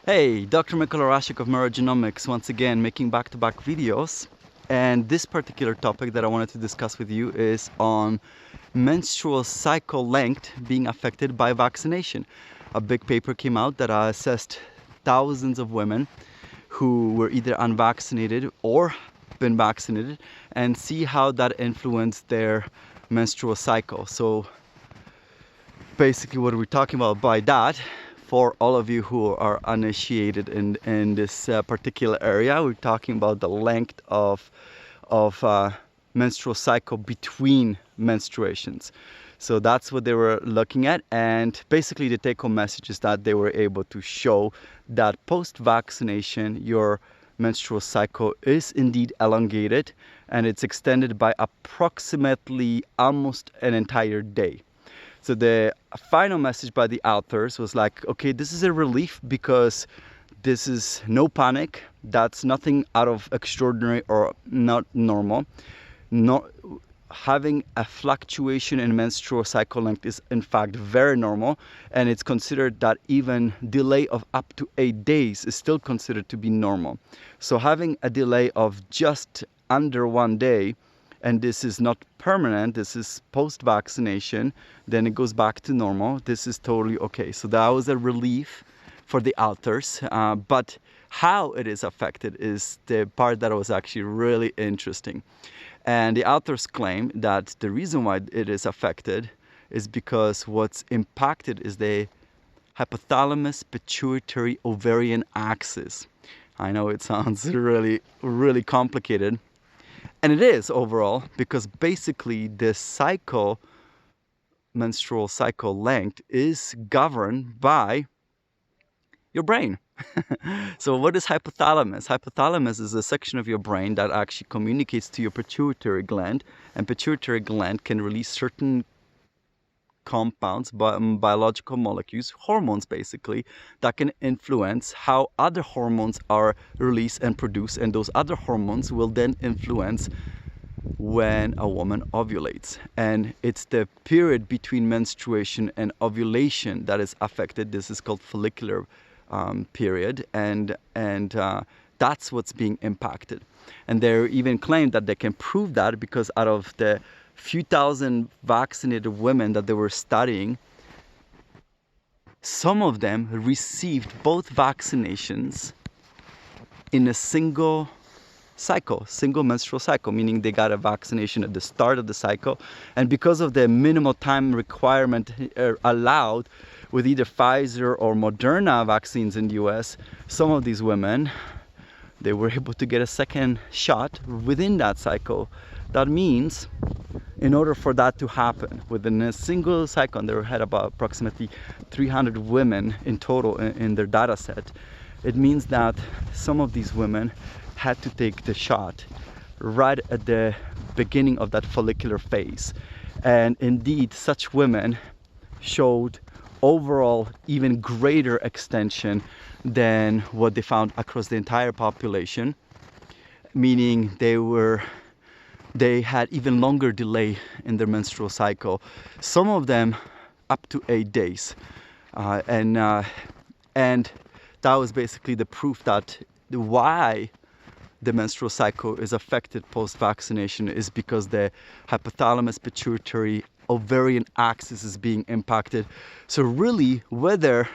Hey, Dr. Mikolorashik of Neurogenomics once again making back-to-back videos. And this particular topic that I wanted to discuss with you is on menstrual cycle length being affected by vaccination. A big paper came out that assessed thousands of women who were either unvaccinated or been vaccinated and see how that influenced their menstrual cycle. So basically what we're talking about by that, for all of you who are uninitiated in this particular area, we're talking about the length of menstrual cycle between menstruations. So that's what they were looking at, and basically the take-home message is that they were able to show that post-vaccination your menstrual cycle is indeed elongated, and it's extended by approximately almost an entire day. So the final message by the authors was like, okay, this is a relief because this is no panic. That's nothing out of extraordinary or not normal. Having a fluctuation in menstrual cycle length is in fact very normal, and it's considered that even delay of up to 8 days is still considered to be normal. So having a delay of just under 1 day, and this is not permanent, this is post-vaccination, then it goes back to normal, this is totally okay. So that was a relief for the authors, but how it is affected is the part that was actually really interesting. And the authors claim that the reason why it is affected is because what's impacted is the hypothalamus pituitary ovarian axis. I know it sounds really complicated. And it is overall, because basically the cycle, menstrual cycle length, is governed by your brain. So what is hypothalamus? Hypothalamus is a section of your brain that actually communicates to your pituitary gland, and pituitary gland can release certain compounds, biological molecules, hormones basically, that can influence how other hormones are released and produced, and those other hormones will then influence when a woman ovulates. And it's the period between menstruation and ovulation that is affected. This is called follicular period, and that's what's being impacted. And they even claim that they can prove that because out of the few thousand vaccinated women that they were studying, some of them received both vaccinations in a single menstrual cycle, meaning they got a vaccination at the start of the cycle, and because of the minimal time requirement allowed with either Pfizer or Moderna vaccines in the US, some of these women, they were able to get a second shot within that cycle. That means in order for that to happen within a single cycle, and they had about approximately 300 women in total in their data set, it means that some of these women had to take the shot right at the beginning of that follicular phase. And indeed, such women showed overall even greater extension than what they found across the entire population, meaning they had even longer delay in their menstrual cycle, some of them up to 8 days. And that was basically the proof that why the menstrual cycle is affected post-vaccination is because the hypothalamus pituitary ovarian axis is being impacted. So really, whether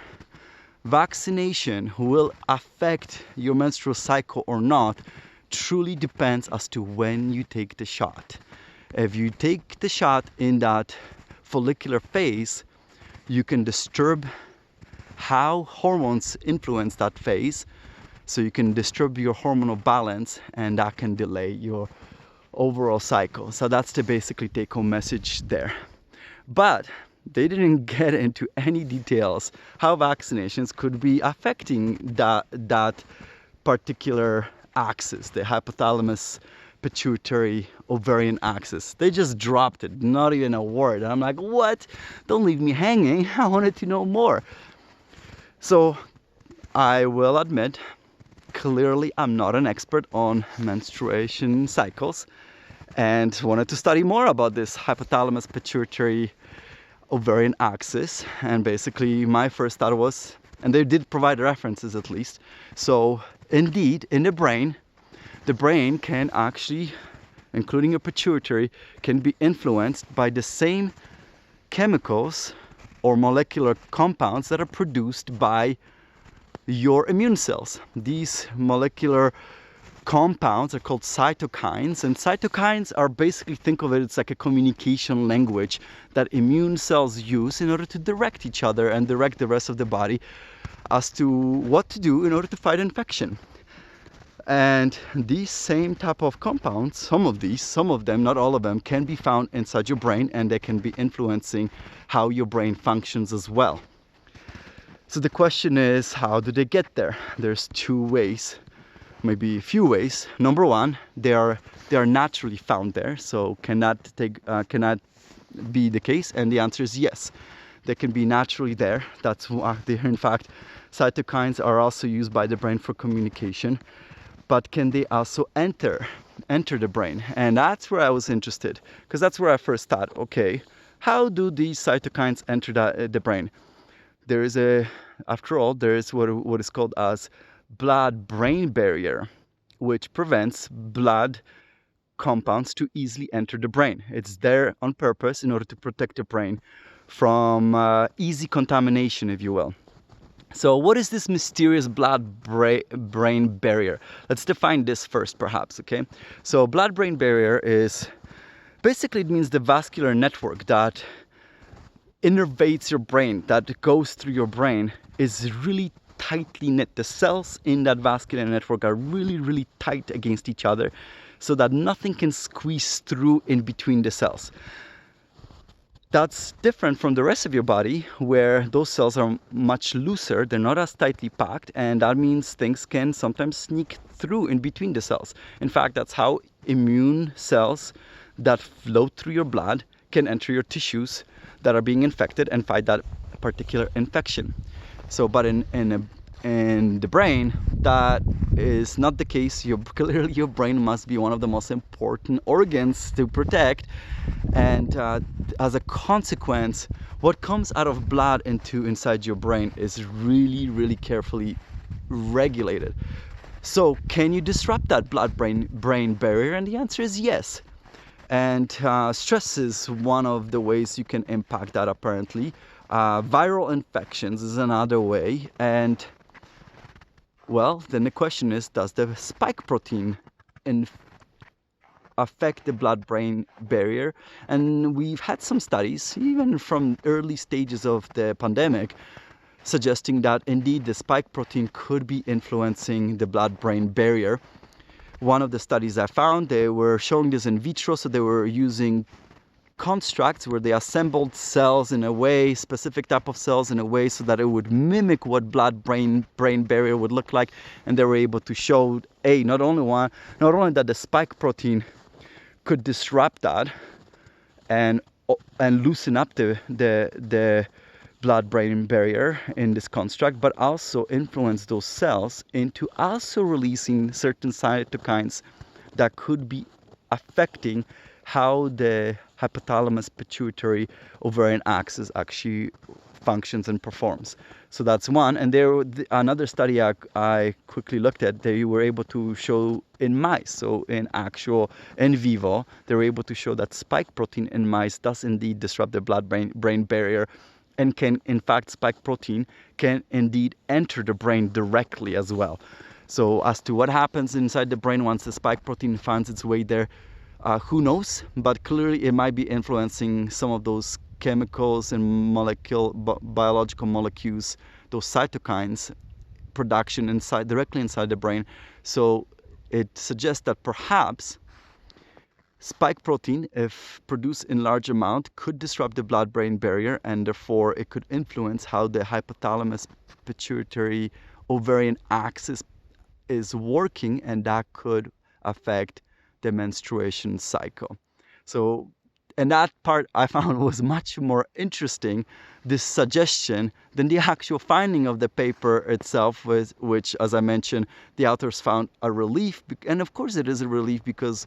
vaccination will affect your menstrual cycle or not truly depends as to when you take the shot. If you take the shot in that follicular phase, you can disturb how hormones influence that phase, so you can disturb your hormonal balance, and that can delay your overall cycle. So that's the basically take-home message there. But they didn't get into any details how vaccinations could be affecting that particular axis, the hypothalamus pituitary ovarian axis. They just dropped it, not even a word. And I'm like, what? Don't leave me hanging. I wanted to know more. So I will admit, clearly I'm not an expert on menstruation cycles, and wanted to study more about this hypothalamus pituitary ovarian axis. And basically my first thought was, And they did provide references at least. So indeed, in the brain can actually, including your pituitary, can be influenced by the same chemicals or molecular compounds that are produced by your immune cells. These molecular compounds are called cytokines, and cytokines are basically, think of it, it's like a communication language that immune cells use in order to direct each other and direct the rest of the body as to what to do in order to fight infection. And these same type of compounds, some of them, not all of them, can be found inside your brain, and they can be influencing how your brain functions as well. So the question is, how do they get there? There's two ways, maybe a few ways. Number one, they are naturally found there, so cannot be the case, and the answer is yes. They can be naturally there. That's why, in fact, cytokines are also used by the brain for communication. But can they also enter the brain? And that's where I was interested, because that's where I first thought, okay, how do these cytokines enter the brain? After all, there is what is called as blood-brain barrier, which prevents blood compounds to easily enter the brain. It's there on purpose in order to protect the brain from easy contamination, if you will. So what is this mysterious blood-brain barrier? Let's define this first, perhaps, okay? So blood-brain barrier is, basically it means the vascular network that innervates your brain, that goes through your brain, is really tightly knit. The cells in that vascular network are really, really tight against each other so that nothing can squeeze through in between the cells. That's different from the rest of your body, where those cells are much looser, they're not as tightly packed, and that means things can sometimes sneak through in between the cells. In fact, that's how immune cells that flow through your blood can enter your tissues that are being infected and fight that particular infection. So, but in the brain, that is not the case. Clearly, your brain must be one of the most important organs to protect, and as a consequence, what comes out of blood inside your brain is really, really carefully regulated. So, can you disrupt that blood-brain barrier? And the answer is yes. And stress is one of the ways you can impact that, apparently. Viral infections is another way. And, well, then the question is, does the spike protein affect the blood-brain barrier? And we've had some studies, even from early stages of the pandemic, suggesting that indeed the spike protein could be influencing the blood-brain barrier. One of the studies I found, they were showing this in vitro, so they were using constructs where they assembled cells in a way, specific type of cells in a way, so that it would mimic what blood-brain barrier would look like, and they were able to show not only that the spike protein could disrupt that and loosen up the blood-brain barrier in this construct, but also influence those cells into also releasing certain cytokines that could be affecting how the hypothalamus pituitary ovarian axis actually functions and performs. So that's one. And another study I quickly looked at, they were able to show in mice, so in vivo, they were able to show that spike protein in mice does indeed disrupt the blood-brain barrier, and spike protein can indeed enter the brain directly as well. So as to what happens inside the brain once the spike protein finds its way there, who knows? But clearly it might be influencing some of those chemicals and biological molecules, those cytokines production directly inside the brain. So it suggests that perhaps spike protein, if produced in large amount, could disrupt the blood-brain barrier, and therefore it could influence how the hypothalamus pituitary ovarian axis is working, and that could affect the menstruation cycle. So, and that part I found was much more interesting, this suggestion, than the actual finding of the paper itself, which, as I mentioned, the authors found a relief. And of course it is a relief, because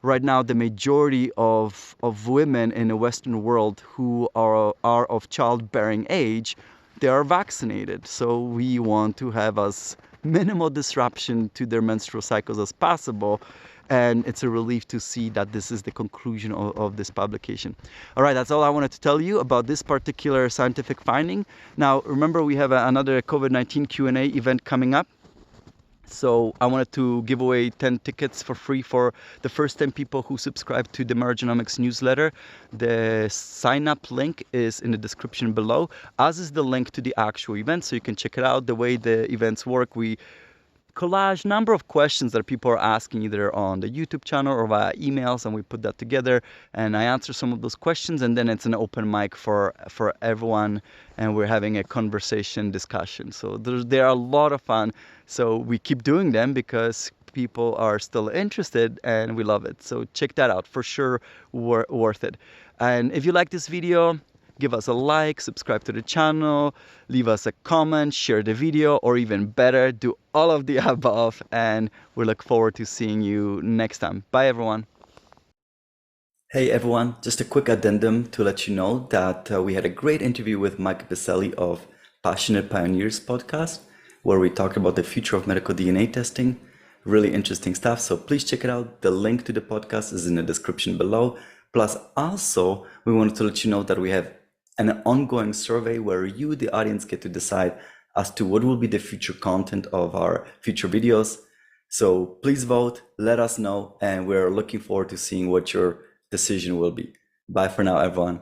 right now the majority of women in the Western world who are of childbearing age they are vaccinated. So we want to have as minimal disruption to their menstrual cycles as possible. And it's a relief to see that this is the conclusion of this publication. All right, that's all I wanted to tell you about this particular scientific finding. Now, remember, we have another COVID-19 Q&A event coming up. So I wanted to give away 10 tickets for free for the first 10 people who subscribe to the Maragenomics newsletter. The sign-up link is in the description below, as is the link to the actual event, so you can check it out. The way the events work, we collage number of questions that people are asking either on the YouTube channel or via emails, and we put that together and I answer some of those questions, and then it's an open mic for everyone and we're having a conversation discussion. So they are a lot of fun. So we keep doing them because people are still interested and we love it. So check that out, for sure worth it. And if you like this video, give us a like, subscribe to the channel, leave us a comment, share the video, or even better, do all of the above, and we look forward to seeing you next time. Bye, everyone. Hey, everyone. Just a quick addendum to let you know that we had a great interview with Mike Biselli of Passionate Pioneers podcast, where we talked about the future of medical DNA testing. Really interesting stuff, so please check it out. The link to the podcast is in the description below. Plus, also, we wanted to let you know that we have an ongoing survey where you, the audience, get to decide as to what will be the future content of our future videos. So please vote, let us know, and we're looking forward to seeing what your decision will be. Bye for now, everyone.